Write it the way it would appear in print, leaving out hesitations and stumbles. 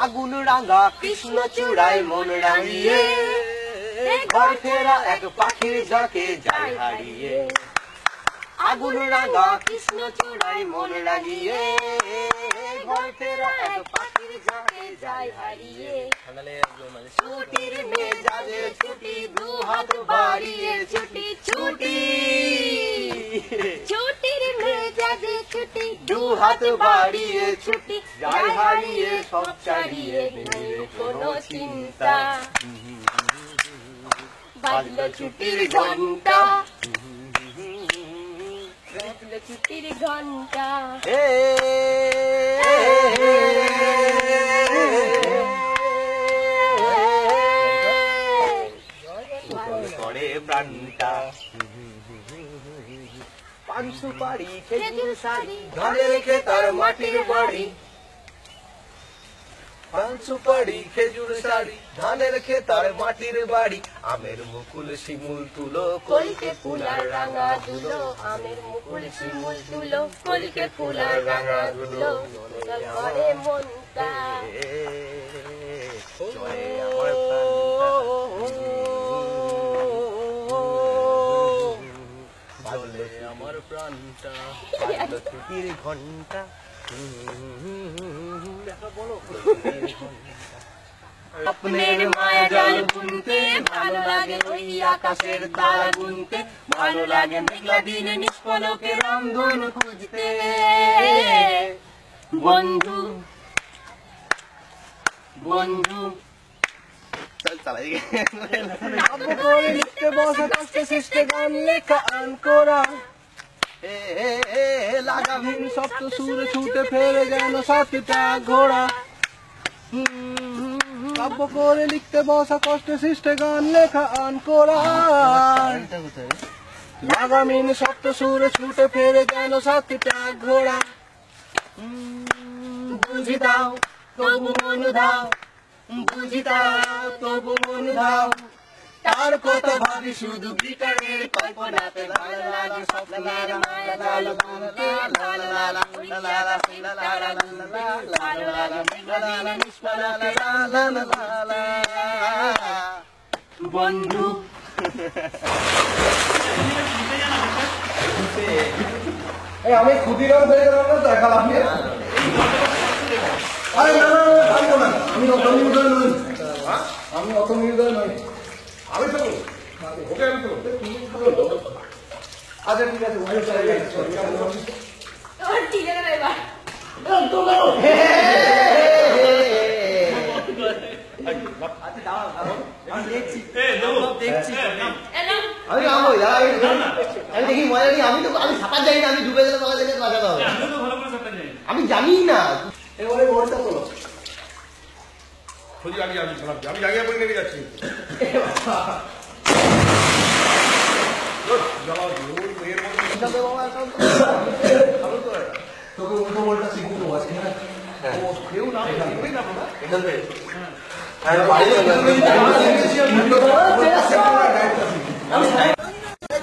আগুন রাঙা কৃষ্ণ চূড়ায় মন রাঙিয়ে ঘর ফেরা এক পাখির ঝাঁকে যায় হারিয়ে। আগুন রাঙা কৃষ্ণ চূড়ায় মন রাঙিয়ে ঘর ফেরা এক পাখির ঝাঁকে যায় হারিয়ে। ছুটির মেজাজে ছুটি দু হাত বাড়িয়ে ছুটি ছুটি ছুটির মেজাজে ছুটি দু হাত বাড়িয়ে ছুটি যায় হারিয়ে সব ছাড়িয়ে কোনো চিন্তা। বাজলো ছুটির ঘন্টা বাজলো ছুটির ঘন্টা। করে প্রাণটা পান সুপারি খেজুর শাড়ি ঘরে রেখে তার মাটির বাড়ি। পান সুপারি খেজুর শাড়ি ধানে রেখে তার মাটির বাড়ি। আমের মুকুল শিমুল তুলো কলকে ফুলার রাঙা দুলো। আমের মুকুল শিমুল তুলো কলকে ফুলার রাঙা দুলো। করে মনটা জয় আমার প্রাণটা আমার প্রাণটা বাজলো ছুটির ঘন্টা। স্বপ্নের মায়া জল গুনতে ভালো লাগে ওই আকাশের তারা গুনতে। ভালো লাগে মেঘলা দিনে নিষ্পলকে রংধনু খুঁজতে। বন্ধু বন্ধু লিখতে বসে কষ্টে সৃষ্টে গান লেখা আন করা। লাগামহীন সপ্ত সুরে ছুটে ফেলে যেন সাতটা ঘোড়া। কাব্য করে লিখতে বসা কষ্টে সৃষ্টে গান লেখা আন করা। লাগামহীন সপ্ত সুরে ছুটে ফেলে যেন সাতটা ঘোড়া। বুঝি দাও তবু মন দাও বুঝি দাও তবু মন দাও। তার কথা ভাবি শুধু গিটারের কল্পনাতে। ভালো লাগে স্বপ্নের মায়া জাল বুনতে। ভালো লাগে মেঘলা দিনে নিষ্পলকে বন্ধু। আমি ক্ষুদিরাম হয়ে গেলাম না দেখালাম। আরে না না আমি অত নির্দয় নই। আমি অত নির্দয় নই। আমি তো ওকে আমি তো আচ্ছা ঠিক আছে ওই চাই তোর ঠিক আছে এবার তো দাও। আচ্ছা দাও আমি দেখছি দেখছি আমি যাবো আমি দেখি মজা নেই। আমি তো আমি সাঁতার জানি না। আমি ডুবে গেলে তোমার দেখে বাঁচাতে হবে। আমি জানি না। এবারে বোর্ডটা তোলো খুঁজি। আমি আমি জায়গা করে নিয়ে যাচ্ছি। তোকে উল্টো বলটা শিখতে দেবো আজকে। কেউ না এখান থেকে